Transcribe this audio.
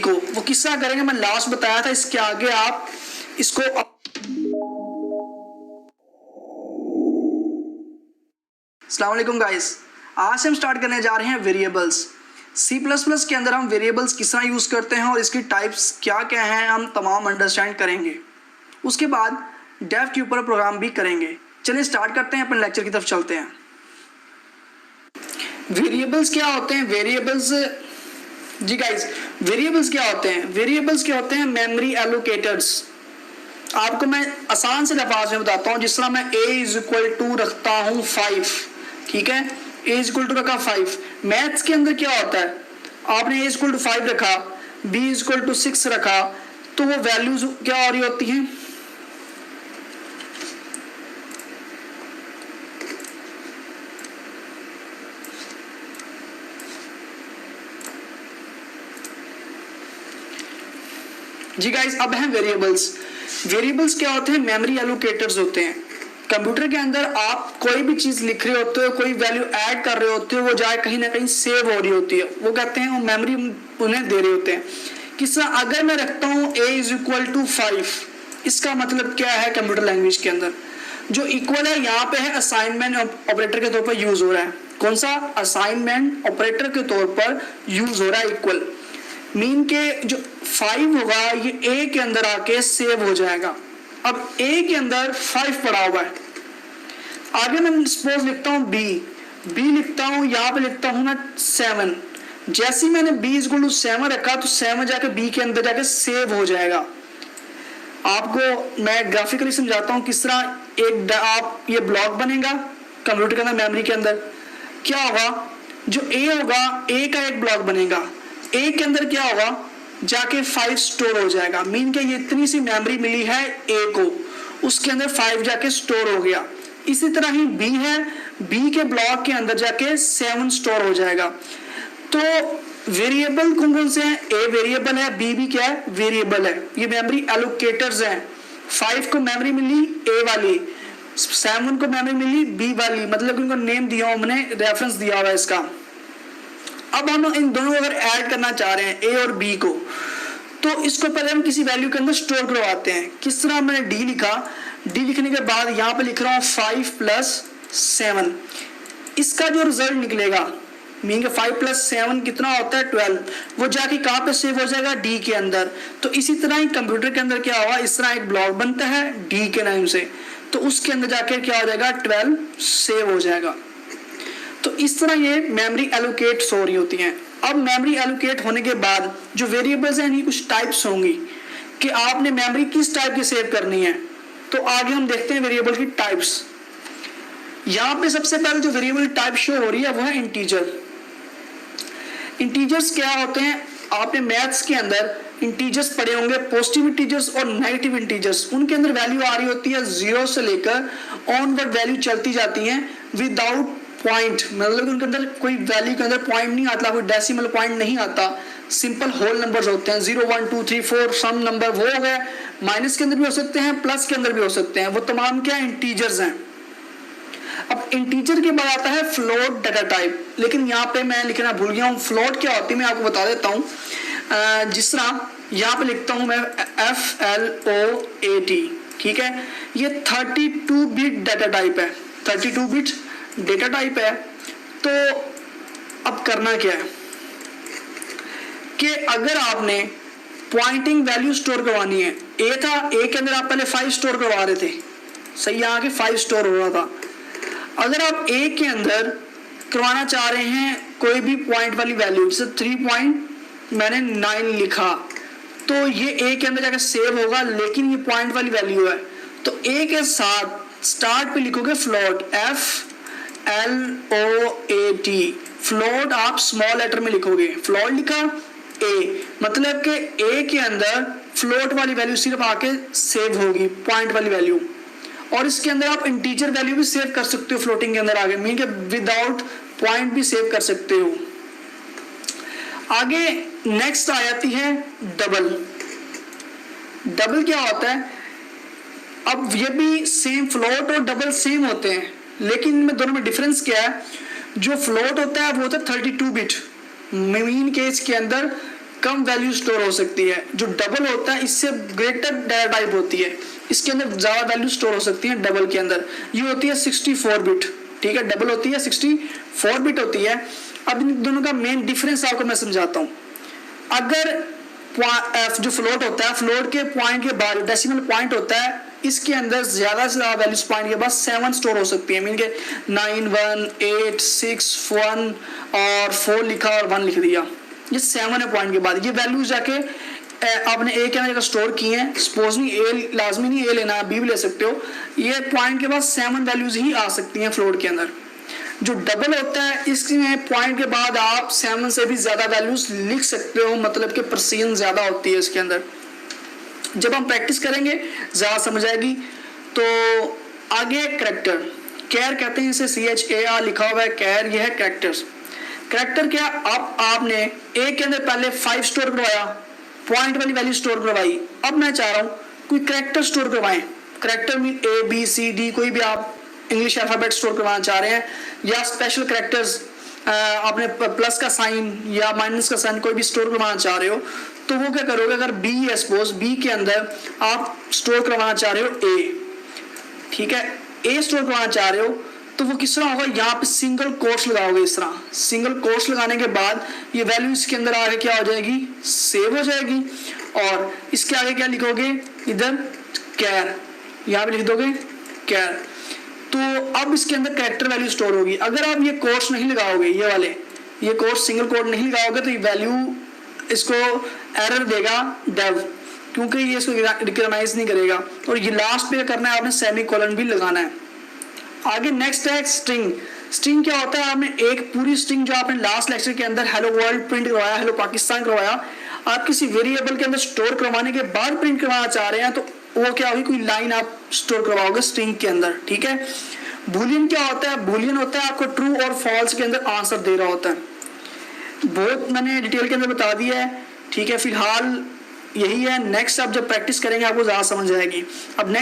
को वो किस तरह करेंगे मैं लास्ट बताया था। इसके आगे आप इसको अस्सलाम वालेकुम गाइस, आज से हम स्टार्ट करने जा रहे हैं वेरिएबल्स। C++ के अंदर हम वेरिएबल्स किस तरह यूज करते हैं और इसकी टाइप्स क्या क्या हैं हम तमाम अंडरस्टैंड करेंगे। उसके बाद डेव के ऊपर प्रोग्राम भी करेंगे। चलिए स्टार्ट करते हैं, अपने लेक्चर की तरफ चलते हैं। वेरिएबल्स क्या होते हैं? वेरिएबल्स जी गाइस, वेरिएबल्स क्या होते हैं? वेरिएबल्स क्या होते हैं? मेमोरी एलोकेटर्स। आपको मैं आसान से लफ्ज़ में बताता हूँ। जिस तरह मैं a रखता हूँ 5, ठीक है, a रखा 5। मैथ्स के अंदर क्या होता है? आपने a 5 रखा, b 6 रखा, तो वो वैल्यूज क्या हो रही होती हैं? जी गाइस, अब हैं वेरिएबल्स। वेरिएबल्स क्या होते हैं? मेमोरी एलोकेटर्स होते हैं। कंप्यूटर के अंदर आप कोई भी चीज लिख रहे होते हो, कोई वैल्यू ऐड कर रहे होते हो, वो जाए कहीं ना कहीं सेव हो रही होती है, वो कहते हैं वो मेमोरी उन्हें दे रहे होते हैं। किस तरह अगर मैं रखता हूँ a 5, इसका मतलब क्या है कंप्यूटर लैंग्वेज के अंदर? जो इक्वल है यहाँ पे है असाइनमेंट ऑपरेटर के तौर पर यूज हो रहा है। कौन सा? असाइनमेंट ऑपरेटर के तौर पर यूज हो रहा है इक्वल। मीन के जो 5 होगा ये a के अंदर आके सेव हो जाएगा। अब a के अंदर 5 पड़ा हुआ है। आगे मैं सपोज लिखता हूँ b लिखता हूँ, यहाँ पे लिखता हूँ मैं 7। जैसे ही मैंने b 7 रखा तो 7 जाके b के अंदर जाके सेव हो जाएगा। आपको मैं ग्राफिकली समझाता हूँ किस तरह एक आप ये ब्लॉक बनेगा कंप्यूटर के अंदर। मेमोरी के अंदर क्या होगा? जो a होगा a का एक ब्लॉक बनेगा, a के अंदर क्या होगा? जाके 5 स्टोर हो जाएगा। मीन के ये इतनी सी मेमोरी मिली है a को, उसके अंदर 5 जाके स्टोर हो गया। इसी तरह ही b है, b के ब्लॉक के अंदर जाके 7 स्टोर हो जाएगा। तो वेरिएबल कौन कौन से हैं? a वेरिएबल है, b भी क्या है? वेरिएबल है। ये मेमोरी एलोकेटर्स हैं। 5 को मेमोरी मिली a वाली, 7 को मेमोरी मिली b वाली, मतलब उनको नेम दिया, हमने रेफरेंस दिया हुआ है इसका। अब हम इन दोनों अगर ऐड करना चाह रहे हैं a और b को, तो इसको पहले हम किसी वैल्यू के अंदर स्टोर करवाते हैं। किस तरह? मैंने d लिखा, d लिखने के बाद यहाँ पे लिख रहा हूँ 5 + 7। इसका जो रिजल्ट निकलेगा, मीन 5 + 7 कितना होता है? 12। वो जाके कहाँ पे सेव हो जाएगा? d के अंदर। तो इसी तरह ही कंप्यूटर के अंदर क्या होगा? इस तरह एक ब्लॉक बनता है d के नाम से, तो उसके अंदर जाके क्या हो जाएगा? 12 सेव हो जाएगा। तो इस तरह ये मेमोरी एलोकेट्स हो रही होती हैं। अब मेमोरी एलोकेट होने के बाद जो वेरिएबल्स हैं इनकी कुछ टाइप्स होंगी कि आपने मेमोरी किस टाइप की सेव करनी है। तो आगे हम देखते हैं वेरिएबल की टाइप्स। यहाँ पे सबसे पहले जो वेरिएबल टाइप शो हो रही है वो है इंटीजर। इंटीजर्स क्या होते हैं? आपने मैथ्स के अंदर इंटीजर्स पढ़े होंगे, पॉजिटिव इंटीजर्स और नेगेटिव इंटीजर्स। उनके अंदर वैल्यू आ रही होती है 0 से लेकर ऑनवर्ड वैल्यू चलती जाती है विदाउट पॉइंट, मतलब उनके अंदर कोई वैल्यू के अंदर पॉइंट नहीं आता, कोई डेसिमल पॉइंट नहीं आता। सिंपल होल नंबर्स होते हैं 0 1 2 3 4 सम नंबर वो हो गए। माइनस के अंदर भी हो सकते हैं, प्लस के अंदर भी हो सकते हैं, वो तमाम क्या इंटीजर्स हैं। अब इंटीजर के बाद आता है फ्लोट डाटा टाइप, लेकिन यहाँ पे मैं लिखना भूल गया हूँ। फ्लोट क्या होती है मैं आपको बता देता हूँ। जिस तरह यहाँ पे लिखता हूँ मैं FLOAT, ठीक है, ये 32 बिट डाटा टाइप है, 32 बिट डेटा टाइप है। तो अब करना क्या है कि अगर आपने पॉइंटिंग वैल्यू स्टोर करवानी है, a था, a के अंदर आप पहले 5 स्टोर करवा रहे थे, सही, यहाँ के 5 स्टोर हो रहा था। अगर आप a के अंदर करवाना चाह रहे हैं कोई भी पॉइंट वाली वैल्यू, जैसे 3.9 लिखा, तो ये a के अंदर जाकर सेव होगा, लेकिन ये पॉइंट वाली वैल्यू है। तो a के साथ स्टार्ट पे लिखोगे फ्लोट, FLOAT। फ्लोट आप स्मॉल लेटर में लिखोगे, फ्लोट लिखा a, मतलब कि a के अंदर फ्लोट वाली वैल्यू सिर्फ आके सेव होगी, पॉइंट वाली वैल्यू। और इसके अंदर आप इंटीजर वैल्यू भी सेव कर सकते हो फ्लोटिंग के अंदर आगे, मीन के विदाउट पॉइंट भी सेव कर सकते हो। आगे नेक्स्ट आ जाती है डबल। डबल क्या होता है? अब ये भी सेम, फ्लोट और डबल सेम होते हैं, लेकिन इनमें दोनों में डिफरेंस क्या है? जो फ्लोट होता है वो होता है 32 बिट। मीन केस के अंदर कम वैल्यू स्टोर हो सकती है। जो डबल होता है इससे ग्रेटर डाटा टाइप होती है, इसके अंदर ज्यादा वैल्यू स्टोर हो सकती है। डबल के अंदर ये होती है 64 बिट, ठीक है, डबल होती है 64 बिट होती है। अब इन दोनों का मेन डिफरेंस आपको मैं समझाता हूँ। अगर जो फ्लोट होता है, फ्लोट के पॉइंट के बाद डेसिमल पॉइंट होता है, इसके अंदर ज्यादा से ज्यादा वैल्यूज पॉइंट के बाद 7 स्टोर हो सकती है। मीन के 9 1 8 6 1 और 4 लिखा और 1 लिख दिया, ये 7 है पॉइंट के बाद। ये वैल्यूज जाके आपने ए के अंदर स्टोर की हैं। सपोज नहीं ए लाजमी नहीं ए लेना, बी भी ले सकते हो। ये पॉइंट के बाद 7 वैल्यूज ही आ सकती हैं फ्लोट के अंदर। जो डबल होता है इसमें पॉइंट के बाद आप 7 से भी ज्यादा वैल्यूज लिख सकते हो, मतलब कि प्रेसिजन ज्यादा होती है इसके अंदर। जब हम प्रैक्टिस करेंगे ज्यादा समझ आएगी। तो आगे कैरेक्टर, कैर कहते हैं इसे, CHAR लिखा हुआ है कैर, यह है कैरेक्टर्स। कैरेक्टर क्या, अब आपने ए के अंदर पहले 5 स्टोर करवाया, पॉइंट वाली वैल्यू स्टोर करवाई। अब मैं चाह रहा हूं कोई कैरेक्टर स्टोर करवाएं। कैरेक्टर में ABCD कोई भी आप इंग्लिश अल्फाबेट स्टोर करवाना चाह रहे हैं, या स्पेशल कैरेक्टर्स आपने प्लस का साइन या माइनस का साइन कोई भी स्टोर करवाना चाह रहे हो, तो वो क्या करोगे, अगर B है, सपोज B के अंदर आप स्टोर करवाना चाह रहे हो A, ठीक है, A स्टोर करवाना चाह रहे हो, तो वो किस तरह होगा, यहाँ पे सिंगल कोट्स लगाओगे। इस तरह सिंगल कोट्स लगाने के बाद ये वैल्यू इसके अंदर आगे क्या हो जाएगी, सेव हो जाएगी। और इसके आगे क्या लिखोगे, इधर कैर, यहाँ पे लिख दोगे कैर। तो अब इसके अंदर कैरेक्टर वैल्यू स्टोर होगी। अगर आप ये कोट्स नहीं लगाओगे, ये वाले ये कोट्स सिंगल कोट नहीं लगाओगे, तो ये वैल्यू इसको एरर देगा डेव, क्योंकि ये इसको रिकॉग्नाइज नहीं करेगा। और ये लास्ट पे करना है आपने सेमीकोलन भी लगाना है। आगे नेक्स्ट है स्ट्रिंग। स्ट्रिंग क्या होता है, आपने एक पूरी स्ट्रिंग जो आपने लास्ट लेक्चर के अंदर हेलो वर्ल्ड प्रिंट करवाया, हेलो पाकिस्तान करवाया, आप किसी वेरिएबल के अंदर स्टोर करवाने के बाद प्रिंट करवाना चाह रहे हैं, तो वो क्या होगी, कोई लाइन आप स्टोर करवाओगे स्ट्रिंग के अंदर, ठीक है। बूलियन क्या होता है, बूलियन होता है आपको ट्रू और फॉल्स के अंदर आंसर दे रहा होता है। बहुत मैंने डिटेल के अंदर बता दिया है, ठीक है। फिलहाल यही है, नेक्स्ट आप जब प्रैक्टिस करेंगे आपको ज्यादा समझ आएगी। अब नेक्स्ट